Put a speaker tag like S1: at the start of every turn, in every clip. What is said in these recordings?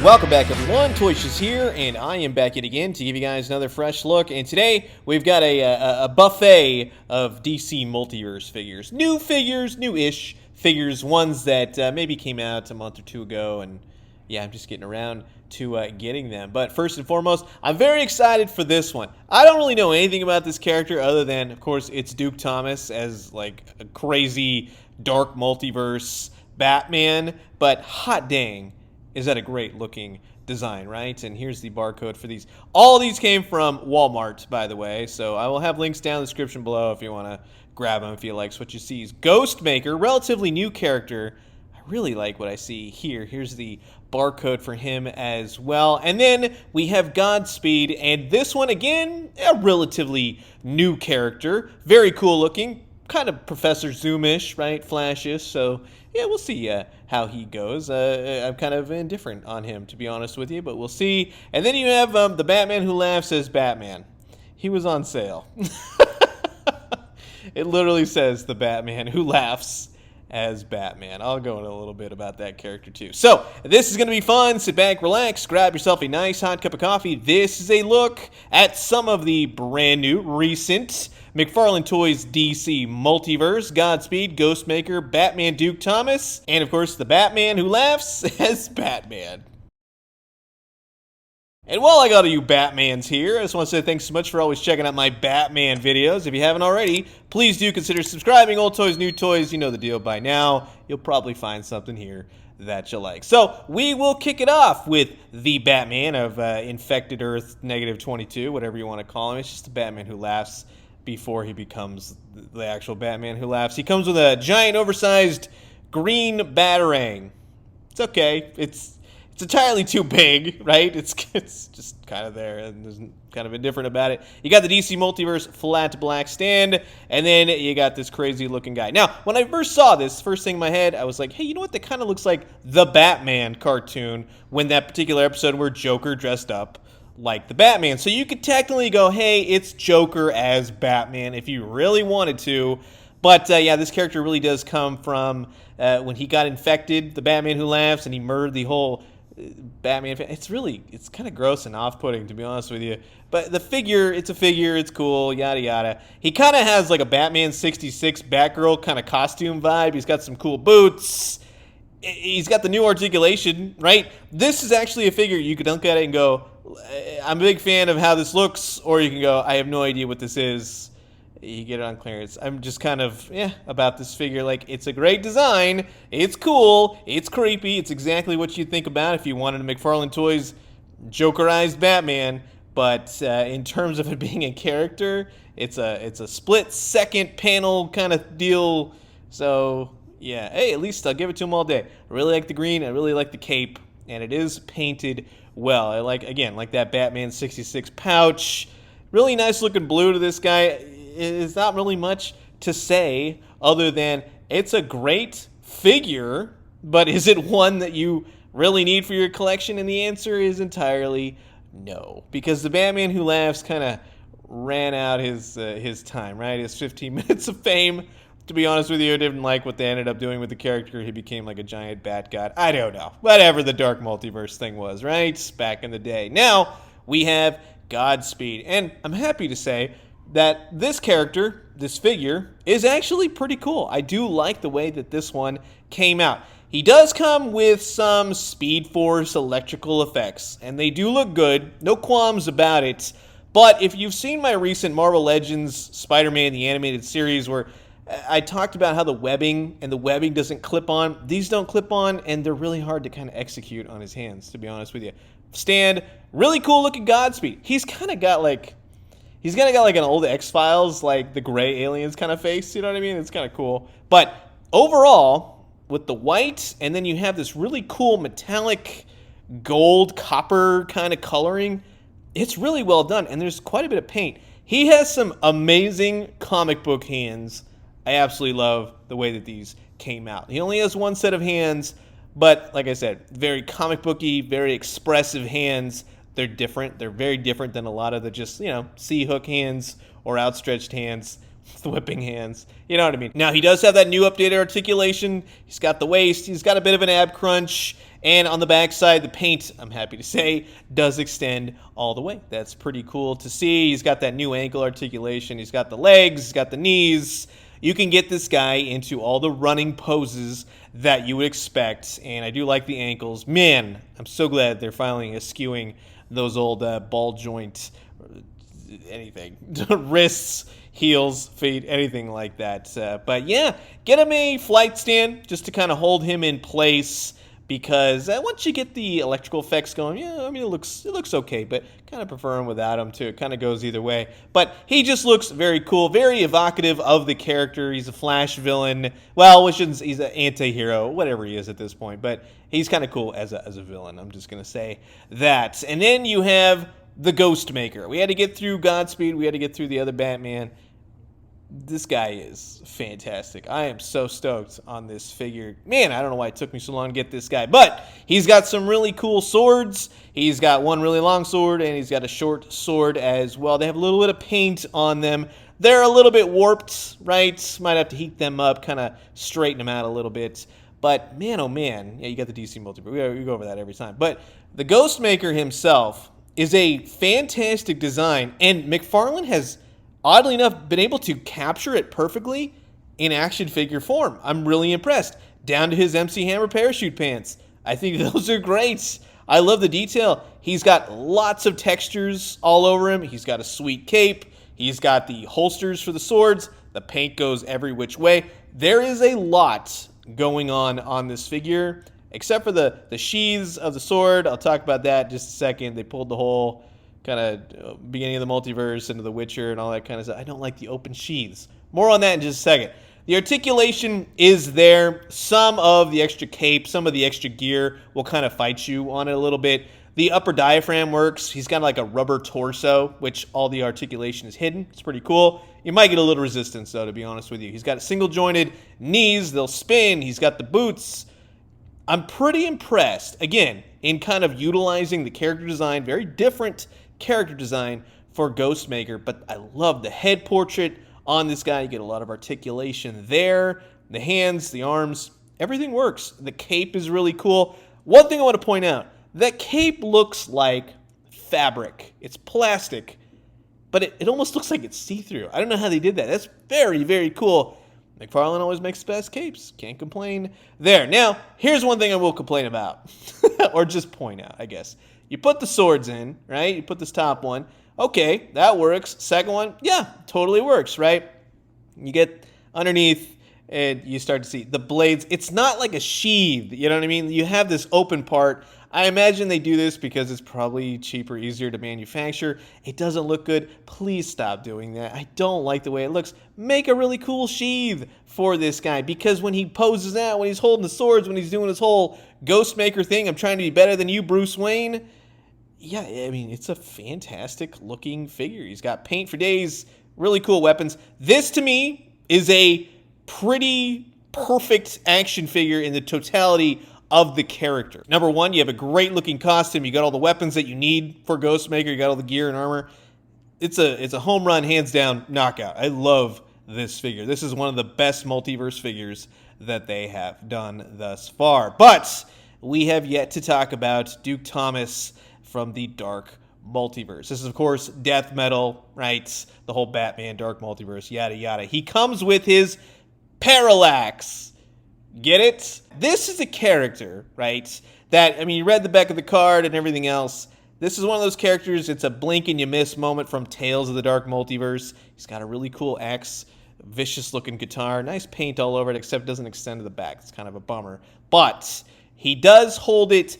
S1: Welcome back, everyone. Toys here, and I am back yet again to give you guys another fresh look. And today we've got a buffet of DC Multiverse figures, new-ish figures, ones that maybe came out a month or two ago, and yeah, I'm just getting around to getting them. But first and foremost, I'm very excited for this one. I don't really know anything about this character other than, of course, it's Duke Thomas as like a crazy dark multiverse Batman. But hot dang, is that a great looking design, right? And here's the barcode for these. All of these came from Walmart, by the way, so I will have links down in the description below if you want to grab them if you like what you see. Ghostmaker, relatively new character. I really like what I see here. Here's the barcode for him as well. And then we have Godspeed, and this one, again, a relatively new character. Very cool looking, kind of Professor Zoom-ish, right? Flash-ish, so yeah, we'll see how he goes. I'm kind of indifferent on him, to be honest with you, but we'll see. And then you have the Batman Who Laughs as Batman. He was on sale. It literally says the Batman Who Laughs as Batman. I'll go in a little bit about that character too. So this is going to be fun. Sit back, relax, grab yourself a nice hot cup of coffee. This is a look at some of the brand new, recent McFarlane Toys DC Multiverse, Godspeed, Ghostmaker, Batman Duke Thomas, and of course the Batman Who Laughs as Batman. And while I got you Batmans here, I just want to say thanks so much for always checking out my Batman videos. If you haven't already, please do consider subscribing. Old toys, new toys, you know the deal by now. You'll probably find something here that you like. So we will kick it off with the Batman of Infected Earth -22, whatever you want to call him. It's just the Batman Who Laughs before he becomes the actual Batman Who Laughs. He comes with a giant, oversized green Batarang. It's okay. It's entirely too big, right? It's just kind of there, and there's kind of indifferent about it. You got the DC Multiverse flat black stand, and then you got this crazy looking guy. Now, when I first saw this, first thing in my head, I was like, hey, you know what? That kind of looks like the Batman cartoon when that particular episode where Joker dressed up like the Batman. So you could technically go, hey, it's Joker as Batman if you really wanted to. But yeah, this character really does come from when he got infected, the Batman Who Laughs, and he murdered the whole Batman. It's kind of gross and off-putting, to be honest with you. But the figure, it's a figure, it's cool, yada yada. He kind of has like a Batman 66 Batgirl kind of costume vibe. He's got some cool boots. He's got the new articulation, right? This is actually a figure you could look at it and go, I'm a big fan of how this looks, or you can go, I have no idea what this is. You get it on clearance. I'm just kind of, about this figure. Like, it's a great design. It's cool. It's creepy. It's exactly what you'd think about if you wanted a McFarlane Toys Jokerized Batman. But in terms of it being a character, it's a split-second panel kind of deal. So, yeah. Hey, at least I'll give it to him all day. I really like the green. I really like the cape. And it is painted well. I like that Batman 66 pouch. Really nice looking blue to this guy. It's not really much to say other than it's a great figure, but is it one that you really need for your collection? And the answer is entirely no, because the Batman Who Laughs kind of ran out his time, right? His 15 minutes of fame. To be honest with you, I didn't like what they ended up doing with the character. He became like a giant bat god. I don't know. Whatever the dark multiverse thing was, right? Back in the day. Now, we have Godspeed. And I'm happy to say that this character, this figure, is actually pretty cool. I do like the way that this one came out. He does come with some Speed Force electrical effects, and they do look good. No qualms about it. But if you've seen my recent Marvel Legends Spider-Man the Animated Series where I talked about how the webbing doesn't clip on. These don't clip on, and they're really hard to kind of execute on his hands, to be honest with you. Stand, really cool looking Godspeed. He's kind of got like an old X-Files, like the gray aliens kind of face, you know what I mean? It's kind of cool. But overall, with the white, and then you have this really cool metallic gold copper kind of coloring, it's really well done, and there's quite a bit of paint. He has some amazing comic book hands. I absolutely love the way that these came out. He only has one set of hands, but like I said, very comic booky, very expressive hands. They're different. They're very different than a lot of the just, C-hook hands or outstretched hands, whipping hands. You know what I mean? Now, he does have that new updated articulation. He's got the waist. He's got a bit of an ab crunch. And on the back side, the paint, I'm happy to say, does extend all the way. That's pretty cool to see. He's got that new ankle articulation. He's got the legs. He's got the knees. You can get this guy into all the running poses that you would expect. And I do like the ankles. Man, I'm so glad they're finally eschewing those old ball joint, anything, wrists, heels, feet, anything like that. But yeah, get him a flight stand just to kind of hold him in place, because once you get the electrical effects going, yeah, I mean, it looks okay, but kind of prefer him without him too. It kind of goes either way. But he just looks very cool, very evocative of the character. He's a Flash villain. Well, he's an anti-hero, whatever he is at this point, but he's kind of cool as a villain. I'm just going to say that. And then you have the Ghostmaker. We had to get through Godspeed. We had to get through the other Batman. This guy is fantastic. I am so stoked on this figure. Man, I don't know why it took me so long to get this guy. But he's got some really cool swords. He's got one really long sword, and he's got a short sword as well. They have a little bit of paint on them. They're a little bit warped, right? Might have to heat them up, kind of straighten them out a little bit. But man, oh man. Yeah, you got the DC Multiverse. We go over that every time. But the Ghostmaker himself is a fantastic design, and McFarlane has, oddly enough, been able to capture it perfectly in action figure form. I'm really impressed. Down to his MC Hammer parachute pants. I think those are great. I love the detail. He's got lots of textures all over him. He's got a sweet cape. He's got the holsters for the swords. The paint goes every which way. There is a lot going on this figure, except for the sheaths of the sword. I'll talk about that in just a second. They pulled the whole kind of beginning of the multiverse into The Witcher and all that kind of stuff. I don't like the open sheaths. More on that in just a second. The articulation is there. Some of the extra cape, some of the extra gear will kind of fight you on it a little bit. The upper diaphragm works. He's got like a rubber torso, which all the articulation is hidden. It's pretty cool. You might get a little resistance, though, to be honest with you. He's got single-jointed knees. They'll spin. He's got the boots. I'm pretty impressed, again, in kind of utilizing the character design, very different character design for Ghostmaker, but I love the head portrait on this guy. You get a lot of articulation there. The hands, the arms, everything works. The cape is really cool. One thing I want to point out, that cape looks like fabric. It's plastic, but it almost looks like it's see-through. I don't know how they did that. That's very, very cool. McFarlane always makes the best capes. Can't complain there. Now, here's one thing I will complain about, or just point out, I guess. You put the swords in, right? You put this top one. Okay, that works. Second one, yeah, totally works, right? You get underneath, and you start to see the blades. It's not like a sheath, you know what I mean? You have this open part. I imagine they do this because it's probably cheaper, easier to manufacture. It doesn't look good. Please stop doing that. I don't like the way it looks. Make a really cool sheath for this guy, because when he poses out, when he's holding the swords, when he's doing his whole Ghostmaker thing, I'm trying to be better than you, Bruce Wayne. Yeah, I mean, it's a fantastic looking figure. He's got paint for days, really cool weapons. This, to me, is a pretty perfect action figure in the totality of the character. Number one, you have a great looking costume. You got all the weapons that you need for Ghostmaker. You got all the gear and armor. It's a home run, hands down, knockout. I love this figure. This is one of the best multiverse figures that they have done thus far. But we have yet to talk about Duke Thomas from the Dark Multiverse. This is, of course, Death Metal, right? The whole Batman Dark Multiverse, yada, yada. He comes with his Parallax. Get it? This is a character, right, that, I mean, you read the back of the card and everything else. This is one of those characters, it's a blink and you miss moment from Tales of the Dark Multiverse. He's got a really cool axe, vicious-looking guitar, nice paint all over it, except it doesn't extend to the back. It's kind of a bummer. But he does hold it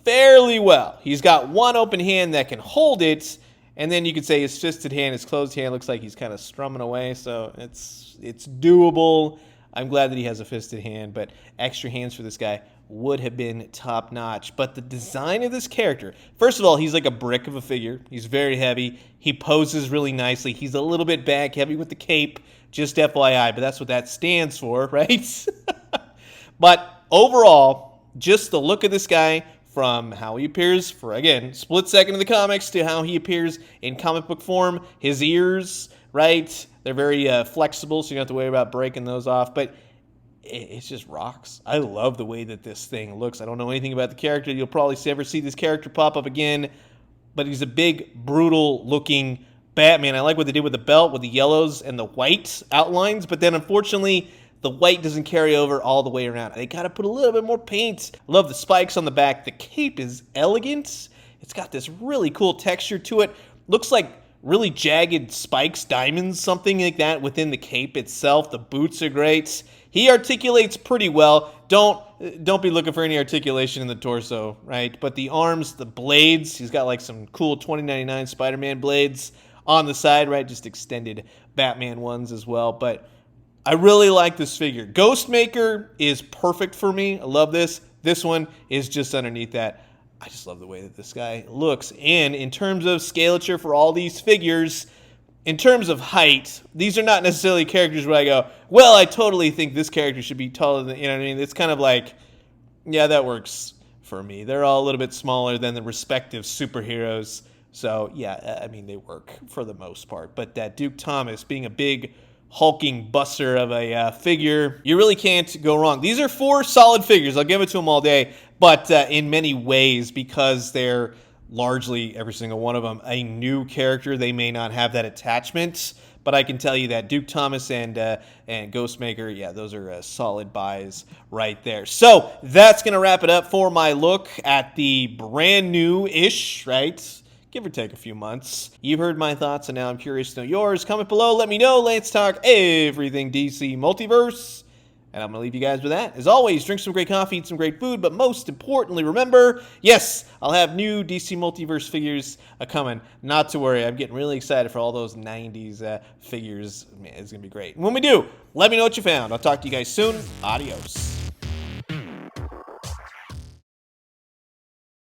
S1: fairly well. He's got one open hand that can hold it, and then you could say his fisted hand, his closed hand looks like he's kind of strumming away, so it's doable. I'm glad that he has a fisted hand, but extra hands for this guy would have been top-notch. But the design of this character, first of all, he's like a brick of a figure. He's very heavy. He poses really nicely. He's a little bit back-heavy with the cape, just FYI, but that's what that stands for, right? But overall, just the look of this guy, from how he appears for, again, split second in the comics to how he appears in comic book form, his ears, right? They're very flexible, so you don't have to worry about breaking those off. But It's just rocks. I love the way that this thing looks. I don't know anything about the character. You'll probably ever see this character pop up again, but he's a big, brutal-looking Batman. I like what they did with the belt, with the yellows and the white outlines, but then unfortunately, the white doesn't carry over all the way around. They got to put a little bit more paint. I love the spikes on the back. The cape is elegant. It's got this really cool texture to it. Looks like really jagged spikes, diamonds, something like that within the cape itself. The boots are great. He articulates pretty well. Don't be looking for any articulation in the torso, right? But the arms, the blades, he's got like some cool 2099 Spider-Man blades on the side, right? Just extended Batman ones as well. But I really like this figure. Ghostmaker is perfect for me. I love this. This one is just underneath that. I just love the way that this guy looks. And in terms of scalature for all these figures, in terms of height, these are not necessarily characters where I go, well, I totally think this character should be taller than, you know what I mean? It's kind of like, yeah, that works for me. They're all a little bit smaller than the respective superheroes. So, yeah, I mean, they work for the most part. But that Duke Thomas being a big hulking buster of a figure, you really can't go wrong. These are 4 solid figures. I'll give it to them all day. But in many ways, because they're largely, every single one of them, a new character, they may not have that attachment. But I can tell you that Duke Thomas and Ghostmaker, yeah, those are solid buys right there. So that's going to wrap it up for my look at the brand new-ish, right? Give or take a few months. You've heard my thoughts, and now I'm curious to know yours. Comment below, let me know. Let's talk everything DC Multiverse. And I'm going to leave you guys with that. As always, drink some great coffee, eat some great food, but most importantly, remember, yes, I'll have new DC Multiverse figures coming. Not to worry, I'm getting really excited for all those 90s figures. Man, it's going to be great. And when we do, let me know what you found. I'll talk to you guys soon. Adios.